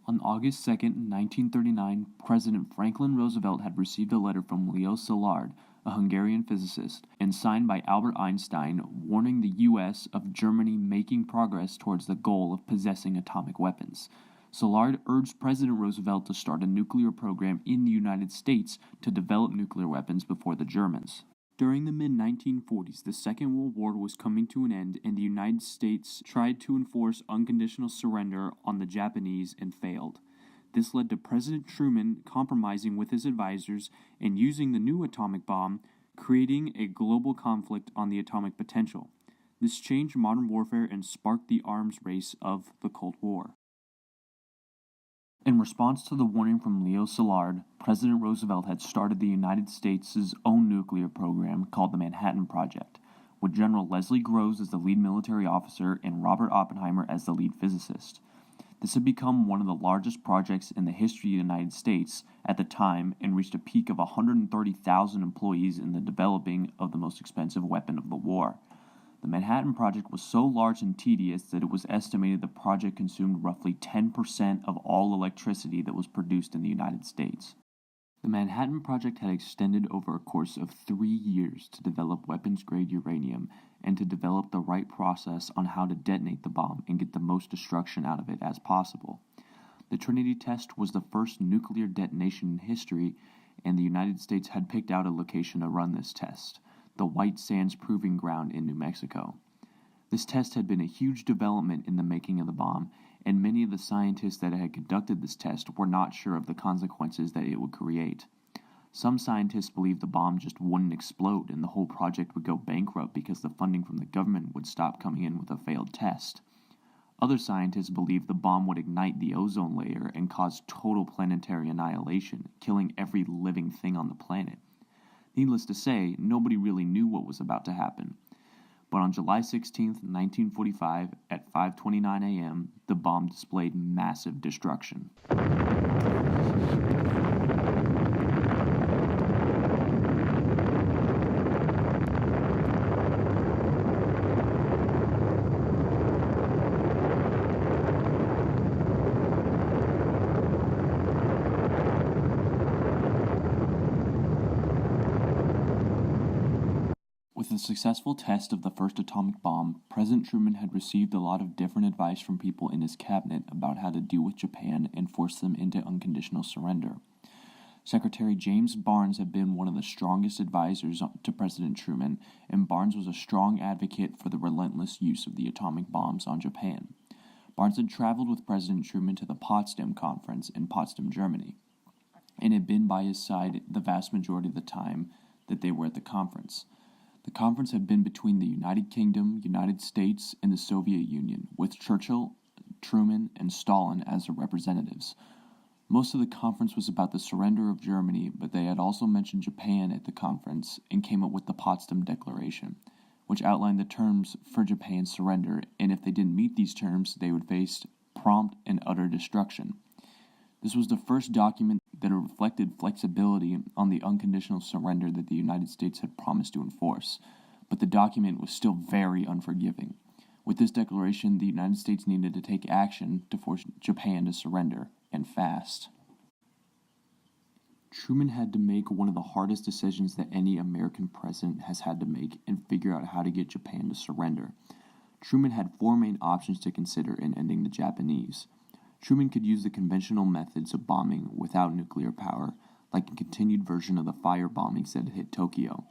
On August 2, 1939, President Franklin Roosevelt had received a letter from Leo Szilard, a Hungarian physicist, and signed by Albert Einstein, warning the U.S. of Germany making progress towards the goal of possessing atomic weapons. Szilard urged President Roosevelt to start a nuclear program in the United States to develop nuclear weapons before the Germans. During the mid-1940s, the Second World War was coming to an end, and the United States tried to enforce unconditional surrender on the Japanese and failed. This led to President Truman compromising with his advisors and using the new atomic bomb, creating a global conflict on the atomic potential. This changed modern warfare and sparked the arms race of the Cold War. In response to the warning from Leo Szilard, President Roosevelt had started the United States' own nuclear program called the Manhattan Project, with General Leslie Groves as the lead military officer and Robert Oppenheimer as the lead physicist. This had become one of the largest projects in the history of the United States at the time and reached a peak of 130,000 employees in the developing of the most expensive weapon of the war. The Manhattan Project was so large and tedious that it was estimated the project consumed roughly 10% of all electricity that was produced in the United States. The Manhattan Project had extended over a course of 3 years to develop weapons-grade uranium and to develop the right process on how to detonate the bomb and get the most destruction out of it as possible. The Trinity test was the first nuclear detonation in history, and the United States had picked out a location to run this test, the White Sands Proving Ground in New Mexico. This test had been a huge development in the making of the bomb, and many of the scientists that had conducted this test were not sure of the consequences that it would create. Some scientists believed the bomb just wouldn't explode and the whole project would go bankrupt because the funding from the government would stop coming in with a failed test. Other scientists believed the bomb would ignite the ozone layer and cause total planetary annihilation, killing every living thing on the planet. Needless to say, nobody really knew what was about to happen. But on July 16, 1945, at 5:29 a.m., the bomb displayed massive destruction. With the successful test of the first atomic bomb, President Truman had received a lot of different advice from people in his cabinet about how to deal with Japan and force them into unconditional surrender. Secretary James Barnes had been one of the strongest advisors to President Truman, and Barnes was a strong advocate for the relentless use of the atomic bombs on Japan. Barnes had traveled with President Truman to the Potsdam Conference in Potsdam, Germany, and had been by his side the vast majority of the time that they were at the conference. The conference had been between the United Kingdom, United States, and the Soviet Union, with Churchill, Truman, and Stalin as the representatives. Most of the conference was about the surrender of Germany, but they had also mentioned Japan at the conference and came up with the Potsdam Declaration, which outlined the terms for Japan's surrender, and if they didn't meet these terms, they would face prompt and utter destruction. This was the first document that reflected flexibility on the unconditional surrender that the United States had promised to enforce, but the document was still very unforgiving. With this declaration, the United States needed to take action to force Japan to surrender, and fast. Truman had to make one of the hardest decisions that any American president has had to make and figure out how to get Japan to surrender. Truman had 4 main options to consider in ending the Japanese. Truman could use the conventional methods of bombing without nuclear power, like a continued version of the fire bombings that had hit Tokyo.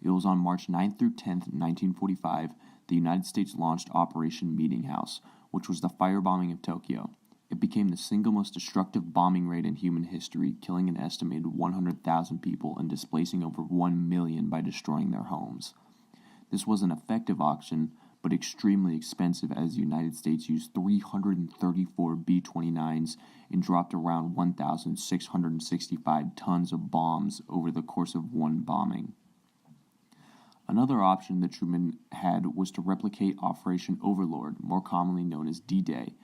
It was on March 9th through 10th, 1945, the United States launched Operation Meeting House, which was the firebombing of Tokyo. It became the single most destructive bombing raid in human history, killing an estimated 100,000 people and displacing over 1 million by destroying their homes. This was an effective option, but extremely expensive, as the United States used 334 B-29s and dropped around 1,665 tons of bombs over the course of one bombing. Another option that Truman had was to replicate Operation Overlord, more commonly known as D-Day,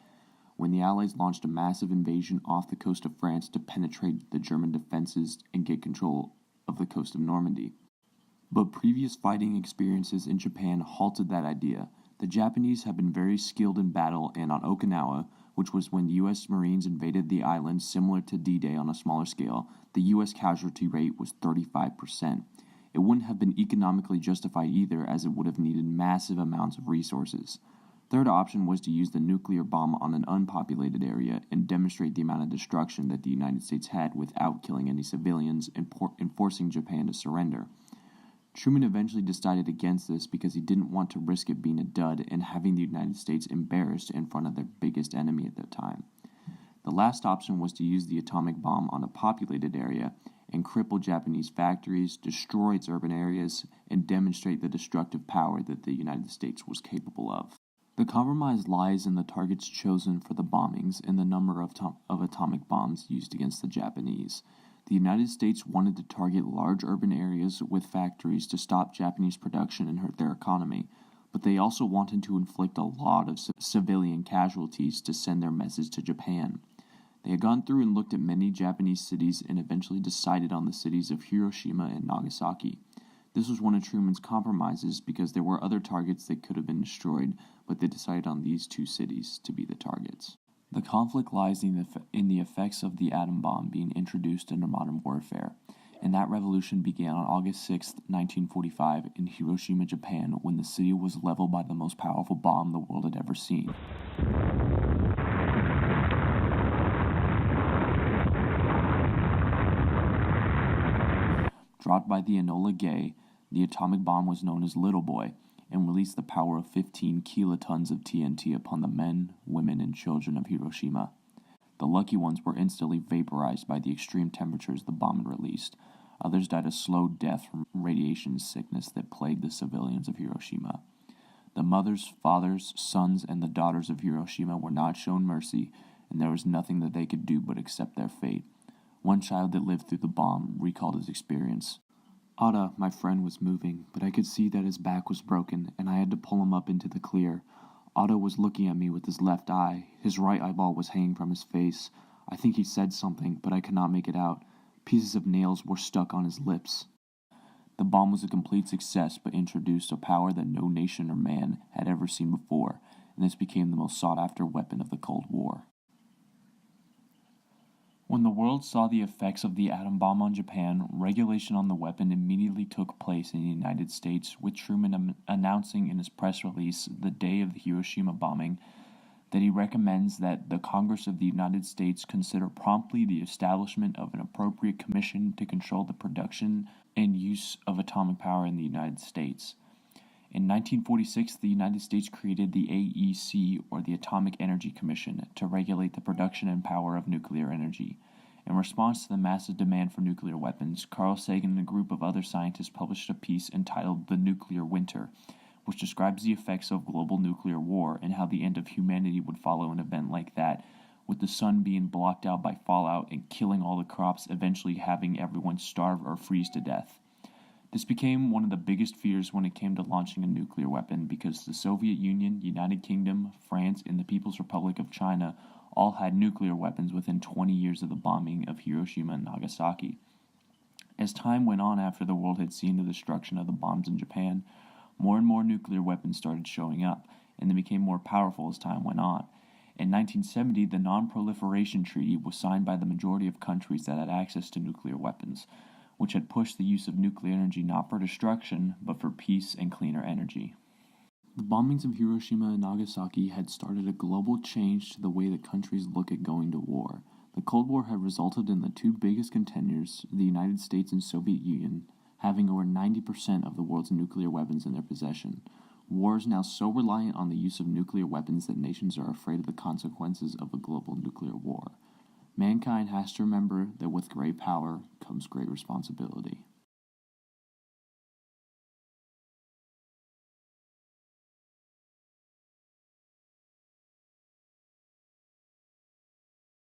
when the Allies launched a massive invasion off the coast of France to penetrate the German defenses and get control of the coast of Normandy. But previous fighting experiences in Japan halted that idea. The Japanese had been very skilled in battle, and on Okinawa, which was when U.S. Marines invaded the island, similar to D-Day on a smaller scale, the U.S. casualty rate was 35%. It wouldn't have been economically justified either, as it would have needed massive amounts of resources. Third option was to use the nuclear bomb on an unpopulated area and demonstrate the amount of destruction that the United States had without killing any civilians and forcing Japan to surrender. Truman eventually decided against this because he didn't want to risk it being a dud and having the United States embarrassed in front of their biggest enemy at the time. The last option was to use the atomic bomb on a populated area and cripple Japanese factories, destroy its urban areas, and demonstrate the destructive power that the United States was capable of. The compromise lies in the targets chosen for the bombings and the number of atomic bombs used against the Japanese. The United States wanted to target large urban areas with factories to stop Japanese production and hurt their economy, but they also wanted to inflict a lot of civilian casualties to send their message to Japan. They had gone through and looked at many Japanese cities and eventually decided on the cities of Hiroshima and Nagasaki. This was one of Truman's compromises because there were other targets that could have been destroyed, but they decided on these two cities to be the targets. The conflict lies in the effects of the atom bomb being introduced into modern warfare, and that revolution began on August 6, 1945, in Hiroshima, Japan, when the city was leveled by the most powerful bomb the world had ever seen. Dropped by the Enola Gay, the atomic bomb was known as Little Boy, and released the power of 15 kilotons of TNT upon the men, women, and children of Hiroshima. The lucky ones were instantly vaporized by the extreme temperatures the bomb had released. Others died a slow death from radiation sickness that plagued the civilians of Hiroshima. The mothers, fathers, sons, and the daughters of Hiroshima were not shown mercy, and there was nothing that they could do but accept their fate. One child that lived through the bomb recalled his experience. Ada, my friend, was moving, but I could see that his back was broken, and I had to pull him up into the clear. Otto was looking at me with his left eye. His right eyeball was hanging from his face. I think he said something, but I could not make it out. Pieces of nails were stuck on his lips. The bomb was a complete success, but introduced a power that no nation or man had ever seen before, and this became the most sought-after weapon of the Cold War. When the world saw the effects of the atom bomb on Japan, regulation on the weapon immediately took place in the United States, with Truman announcing in his press release the day of the Hiroshima bombing that he recommends that the Congress of the United States consider promptly the establishment of an appropriate commission to control the production and use of atomic power in the United States. In 1946, the United States created the AEC, or the Atomic Energy Commission, to regulate the production and power of nuclear energy. In response to the massive demand for nuclear weapons, Carl Sagan and a group of other scientists published a piece entitled The Nuclear Winter, which describes the effects of global nuclear war and how the end of humanity would follow an event like that, with the sun being blocked out by fallout and killing all the crops, eventually having everyone starve or freeze to death. This became one of the biggest fears when it came to launching a nuclear weapon because the Soviet Union, United Kingdom, France, and the People's Republic of China all had nuclear weapons within 20 years of the bombing of Hiroshima and Nagasaki. As time went on after the world had seen the destruction of the bombs in Japan, more and more nuclear weapons started showing up, and they became more powerful as time went on. In 1970, the Non-Proliferation Treaty was signed by the majority of countries that had access to nuclear weapons, which had pushed the use of nuclear energy not for destruction, but for peace and cleaner energy. The bombings of Hiroshima and Nagasaki had started a global change to the way that countries look at going to war. The Cold War had resulted in the two biggest contenders, the United States and Soviet Union, having over 90% of the world's nuclear weapons in their possession. War is now so reliant on the use of nuclear weapons that nations are afraid of the consequences of a global nuclear war. Mankind has to remember that with great power comes great responsibility.